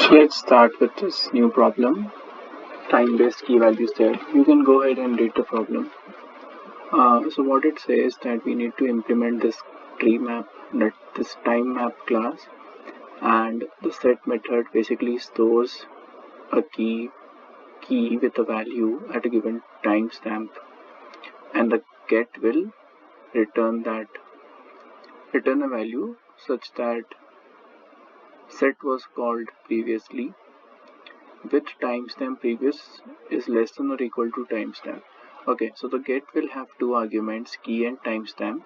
So let's start with this new problem, time-based key values there. You can go ahead and read the problem. So what it says that we need to implement this tree map, this time map class, and the set method basically stores a key with a value at a given timestamp, and the get will return a value such that set was called previously with timestamp previous is less than or equal to timestamp. Okay, so the get will have two arguments, key and timestamp.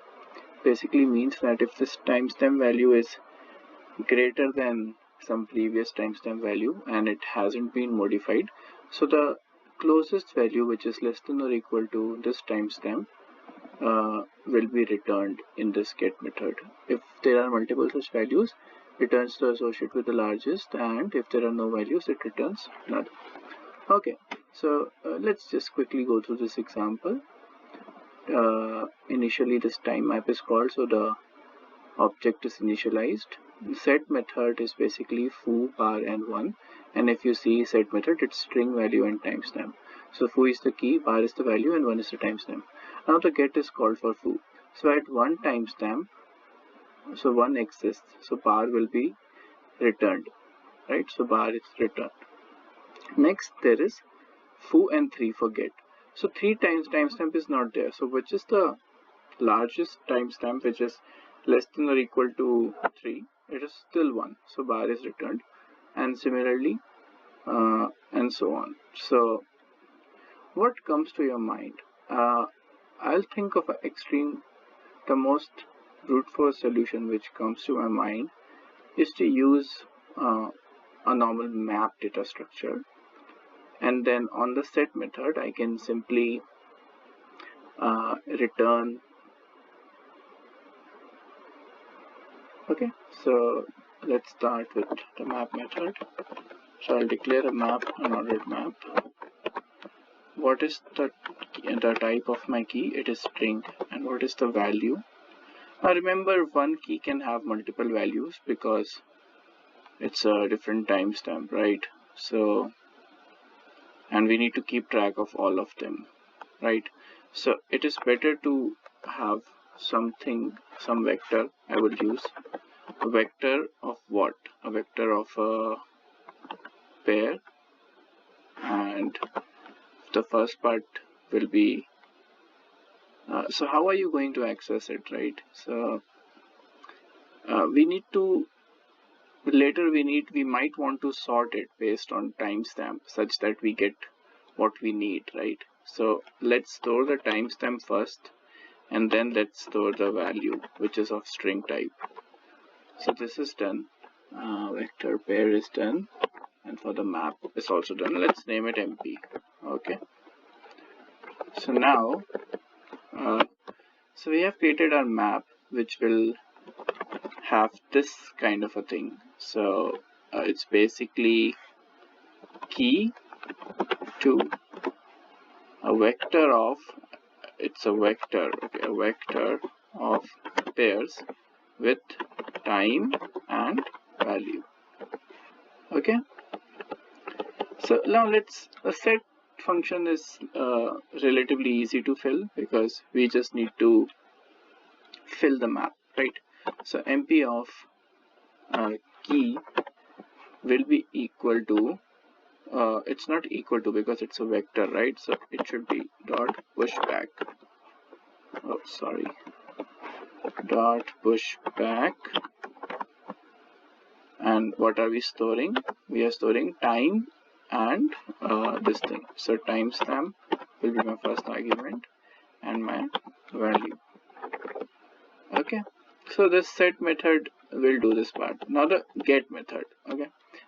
Basically means that if this timestamp value is greater than some previous timestamp value and it hasn't been modified, so the closest value which is less than or equal to this timestamp will be returned in this get method. If there are multiple such values, returns the associate with the largest, and if there are no values, it returns null. Okay, so let's just quickly go through this example. Initially this time map is called, so the object is initialized. The set method is basically foo, bar and 1, and if you see set method, it's string value and timestamp. So foo is the key, bar is the value, and 1 is the timestamp. Now the get is called for foo. So at one timestamp, so 1 exists, so bar will be returned, right? So bar is returned. Next there is foo and 3 for get. So 3 times timestamp is not there, so which is the largest timestamp which is less than or equal to 3? It is still 1, so bar is returned, and similarly and so on. So what comes to your mind? I'll think of the most brute force solution which comes to my mind is to use a normal map data structure, and then on the set method I can simply return. Okay, so let's start with the map method. So I'll declare a map, an ordered map. What is the type of my key? It is string. And what is the value? Now remember, one key can have multiple values because it's a different timestamp, right? So, and we need to keep track of all of them, right? So it is better to have some vector. I will use a vector of what? A vector of a pair, and the first part will be so how are you going to access it, right? So we need to we might want to sort it based on timestamp such that we get what we need, right? So let's store the timestamp first, and then let's store the value which is of string type. So this is done, vector pair is done, and for the map is also done. Let's name it MP. Okay, so now so we have created our map which will have this kind of a thing. So it's basically key to a vector of, it's a vector, okay, a vector of pairs with time and value. Okay, so now a set function is relatively easy to fill because we just need to fill the map, right? So MP of key will be equal to, it's not equal to because it's a vector, right? So it should be dot pushback. Oh, sorry. Dot pushback. And what are we storing? We are storing time and this thing. So timestamp will be my first argument and my value. Okay, so this set method will do this part. Now the get method. Okay,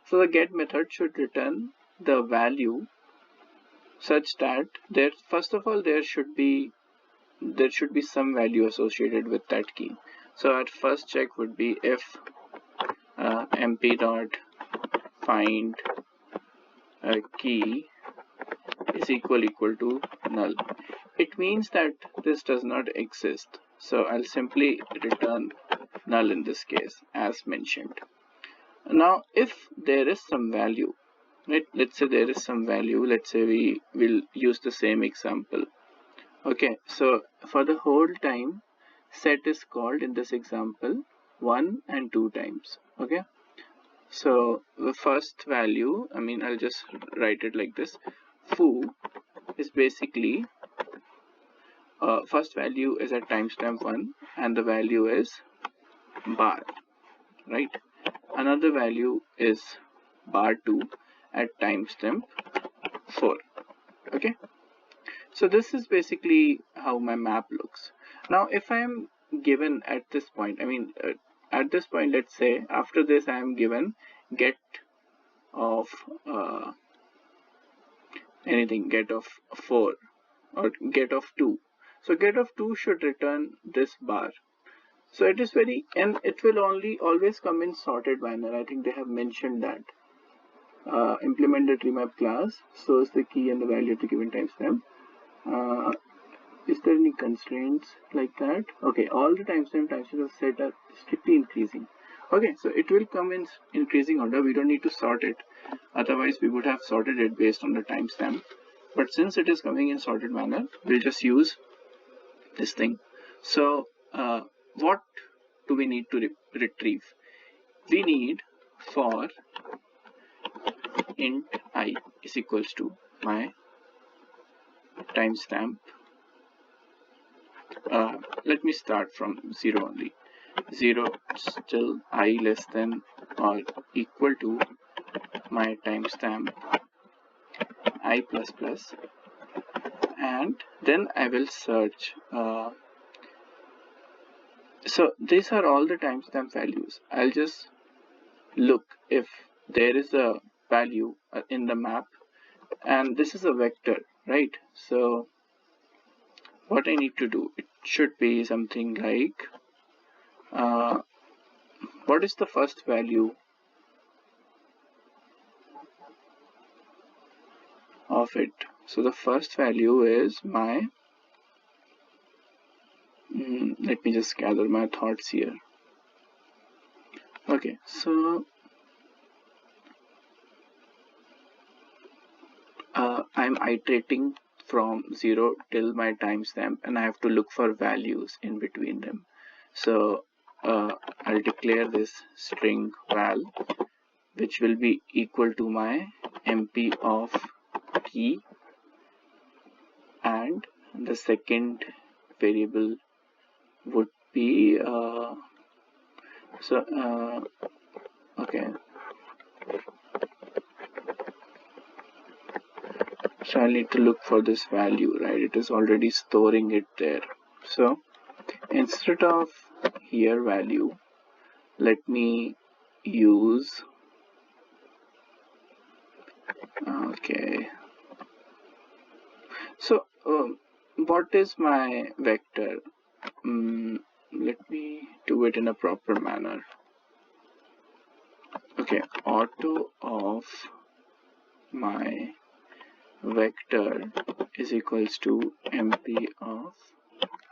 so the get method should return the value such that there should be some value associated with that key. So our first check would be if mp dot find a key is equal to null. It means that this does not exist, so I'll simply return null in this case as mentioned. Now if there is some value, right, let's say there is some value, let's say we will use the same example. Okay, so for the whole time, set is called in this example 1 and 2 times. Okay, so the first value, I'll just write it like this: foo is basically first value is at timestamp 1 and the value is bar, right? Another value is bar 2 at timestamp 4. Okay, so this is basically how my map looks. Now if I am given at this point, at this point, let's say after this I am given get of anything, get of 4 or get of 2. So get of 2 should return this bar. So it is very, and it will only always come in sorted manner. I think they have mentioned that. Implement the TimeMap class, source the key and the value at the given timestamp. Is there any constraints like that? Okay, all the timestamps are set are strictly increasing. Okay, so it will come in increasing order. We don't need to sort it. Otherwise, we would have sorted it based on the timestamp. But since it is coming in sorted manner, we'll just use this thing. So, what do we need to retrieve? We need for int I is equals to my timestamp. Let me start from 0 only. 0 still I less than or equal to my timestamp I plus plus, and then I will search. So these are all the timestamp values. I'll just look if there is a value in the map, and this is a vector, right? So what I need to do, it should be something like what is the first value of it? So the first value is my let me just gather my thoughts here. Okay, so I'm iterating from 0 till my timestamp, and I have to look for values in between them. So I'll declare this string val, which will be equal to my mp of key, and the second variable would be okay, so I need to look for this value, right? It is already storing it there. So instead of here value, let me use okay. So what is my vector? Let me do it in a proper manner. Okay, auto of my vector is equals to mp of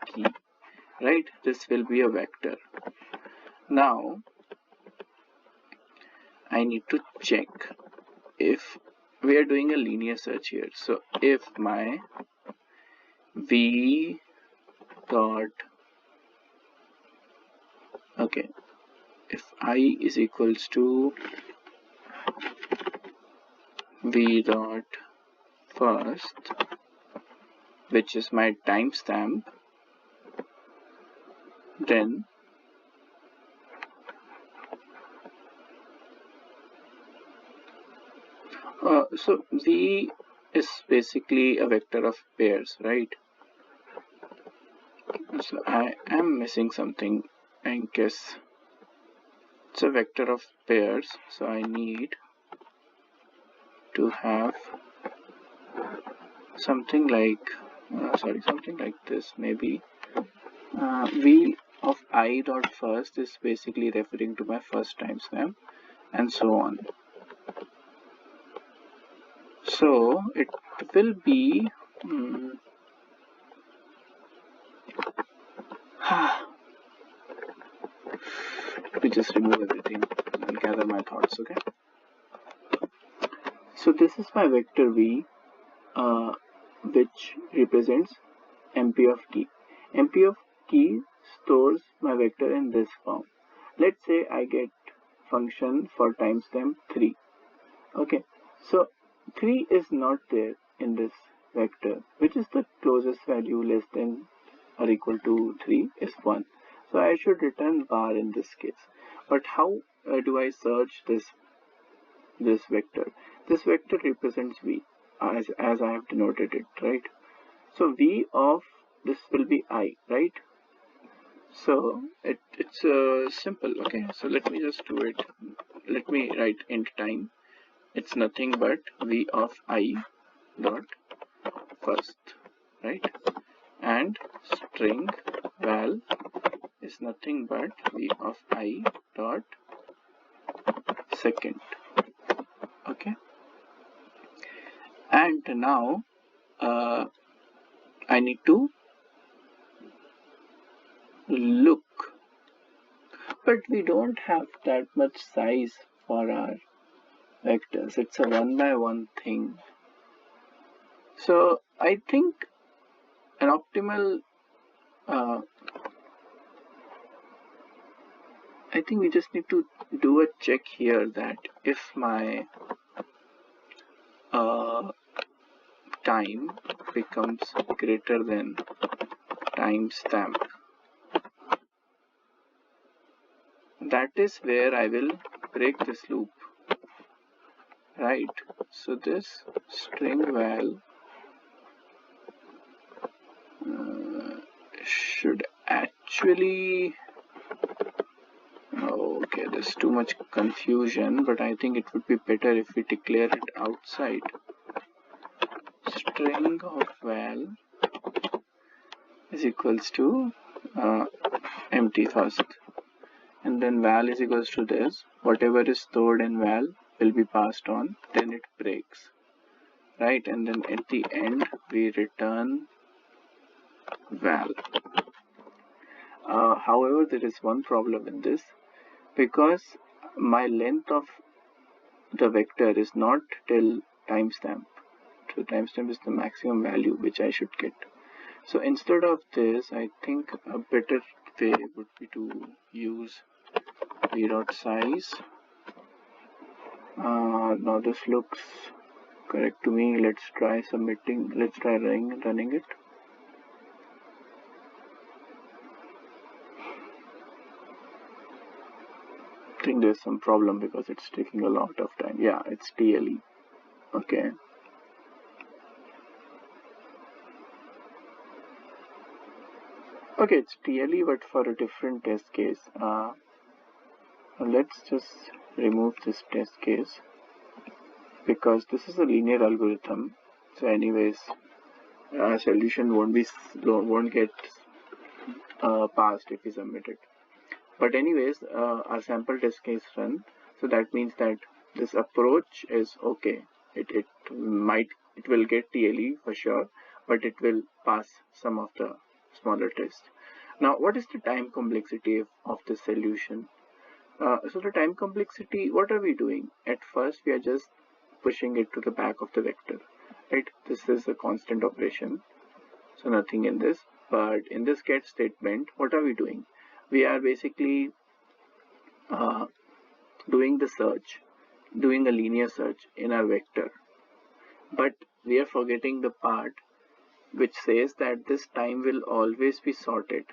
key, right? This will be a vector. Now I need to check if we are doing a linear search here. So if my v dot okay, if I is equals to v dot first, which is my timestamp, then so v is basically a vector of pairs, right? So I am missing something. I guess it's a vector of pairs, so I need to have something like something like this. Maybe v of I dot first is basically referring to my first timestamp, and so on. So it will be to just remove everything and gather my thoughts. Okay. So this is my vector v, which represents MP of key. MP of key stores my vector in this form. Let's say I get function for timestamp 3. Okay, so 3 is not there in this vector, which is the closest value less than or equal to 3 is 1. So I should return var in this case. But how do I search this vector? This vector represents v as I have denoted it, right? So v of this will be I, right? So it's simple. Okay, so let me just do it. Let me write int time. It's nothing but v of I dot first, right? And string val is nothing but v of I dot second. Okay, and now I need to look, but we don't have that much size for our vectors. It's a 1 by 1 thing. So I think an optimal I think we just need to do a check here that if my time becomes greater than timestamp, that is where I will break this loop, right? So this string val should actually, okay, there's too much confusion, but I think it would be better if we declare it outside. String of val is equals to empty first, and then val is equals to this. Whatever is stored in val will be passed on, then it breaks, right? And then at the end we return val. However, there is one problem in this, because my length of the vector is not till timestamp. So timestamp is the maximum value which I should get. So instead of this, I think a better way would be to use v dot size. Now this looks correct to me. Let's try running it. I think there's some problem because it's taking a lot of time. Yeah, it's TLE. Okay. Okay, it's TLE, but for a different test case. Let's just remove this test case because this is a linear algorithm. So, anyways, solution won't get passed if we submit it. But anyways, our sample test case run. So that means that this approach is okay. It will get TLE for sure, but it will pass some of the smaller tests. Now, what is the time complexity of this solution? So the time complexity, what are we doing? At first, we are just pushing it to the back of the vector, right? This is a constant operation, so nothing in this. But in this get statement, what are we doing? We are basically doing the search, doing a linear search in our vector. But we are forgetting the part which says that this time will always be sorted.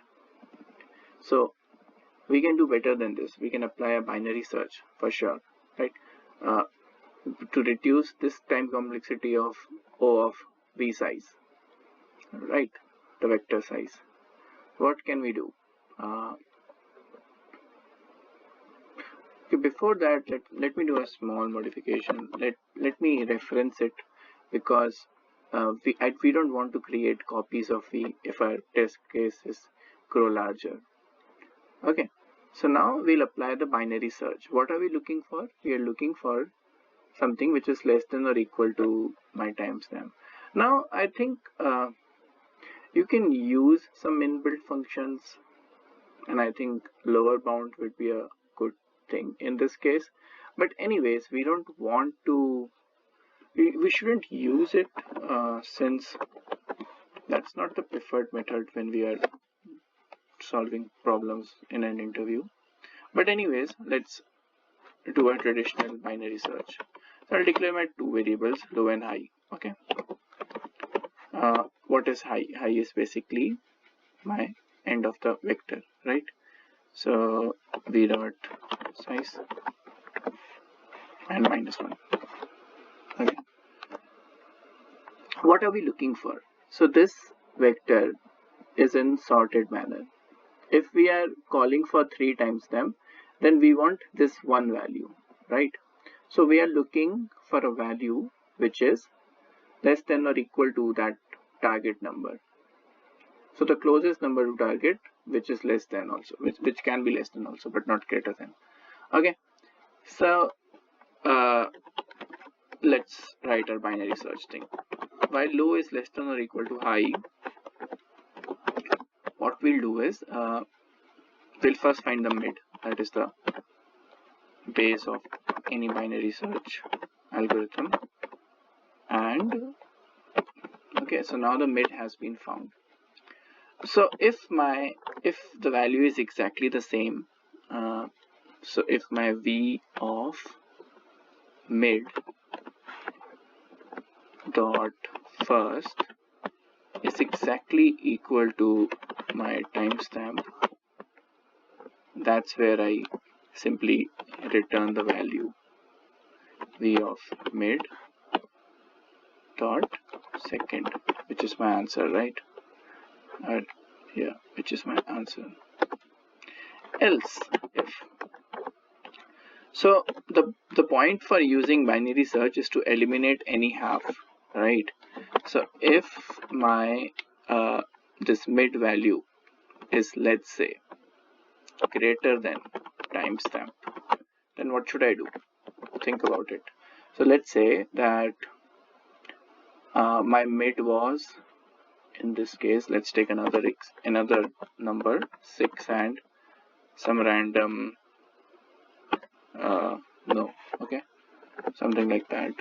So we can do better than this. We can apply a binary search for sure, right? To reduce this time complexity of O of v size, right? The vector size. What can we do? Okay, before that, let me do a small modification. Let me reference it because we don't want to create copies of v if our test cases grow larger. Okay, so now we'll apply the binary search. What are we looking for? We are looking for something which is less than or equal to my timestamp. Now I think you can use some inbuilt functions, and I think lower bound would be a thing in this case. But anyways, we don't want to, we shouldn't use it since that's not the preferred method when we are solving problems in an interview. But anyways, let's do a traditional binary search. So I'll declare my two variables, low and high. Okay. What is high? High is basically my end of the vector, right? So v dot size and -1. Okay. What are we looking for? So this vector is in sorted manner. If we are calling for 3 timestamp, then we want this one value, right? So we are looking for a value which is less than or equal to that target number. So the closest number to target, which is less than also, which can be less than also, but not greater than. Okay. So let's write our binary search thing. While low is less than or equal to high, what we'll do is we'll first find the mid, that is the base of any binary search algorithm. And okay, so now the mid has been found. So if the value is exactly the same, so if my v of mid dot first is exactly equal to my timestamp, that's where I simply return the value v of mid dot second, which is my answer, right? Yeah, which is my answer. Else if. So the point for using binary search is to eliminate any half, right? So if my this mid value is, let's say, greater than timestamp, then what should I do? Think about it. So let's say that my mid was, in this case, let's take another number 6 and some random no, okay, something like that,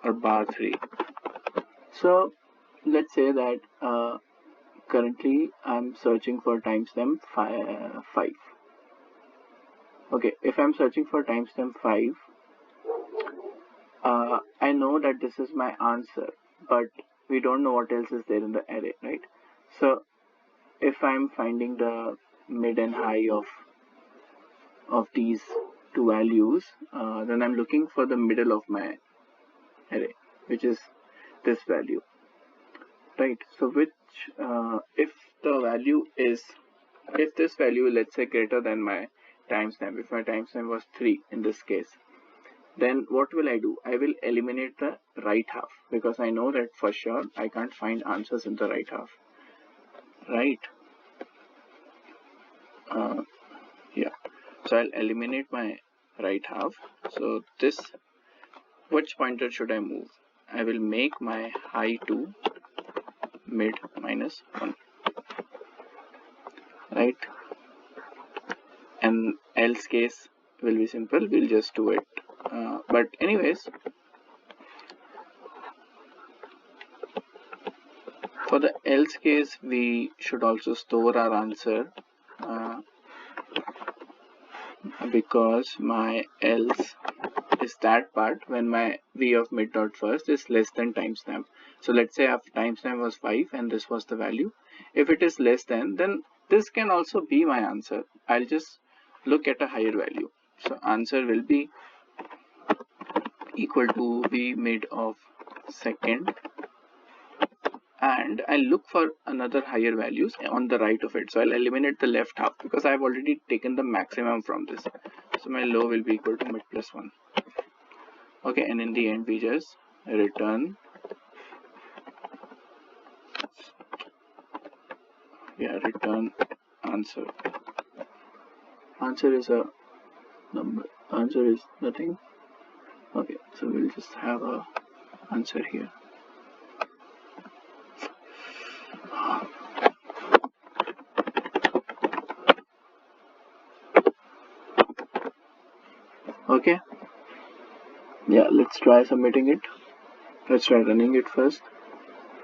or bar 3. So let's say that currently I'm searching for timestamp 5. Okay, if I'm searching for timestamp 5, I know that this is my answer, but we don't know what else is there in the array, right? So if I'm finding the mid and high of these two values, then I'm looking for the middle of my array, which is this value, right? So which if the value is, if this value, let's say, greater than my timestamp, if my timestamp was 3 in this case, then what will I do? I will eliminate the right half, because I know that for sure I can't find answers in the right half, right? Yeah, so I'll eliminate my right half. So this, which pointer should I move? I will make my high to mid -1, right? And else case will be simple, we'll just do it. But anyways, for the else case, we should also store our answer, because my else is that part when my v of mid dot first is less than timestamp. So let's say if timestamp was 5 and this was the value, if it is less than, then this can also be my answer. I'll just look at a higher value. So answer will be equal to v mid of second, and I'll look for another higher values on the right of it. So I'll eliminate the left half because I've already taken the maximum from this. So my low will be equal to mid +1. Okay, and in the end we just return, return answer. Answer is a number, answer is nothing. Okay, so we'll just have a answer here. Okay, yeah, let's try submitting it. Let's try running it first.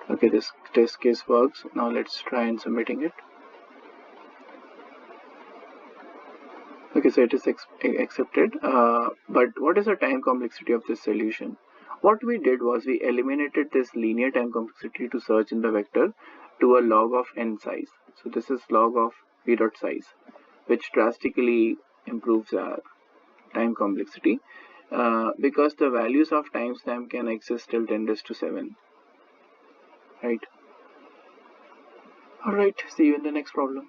Okay, this test case works. Now let's try and submitting it. Okay, so it is accepted. But what is the time complexity of this solution? What we did was we eliminated this linear time complexity to search in the vector to a log of n size. So this is log of v dot size, which drastically improves our time complexity because the values of timestamp can exist till 10 raised to 7. Right. Alright, see you in the next problem.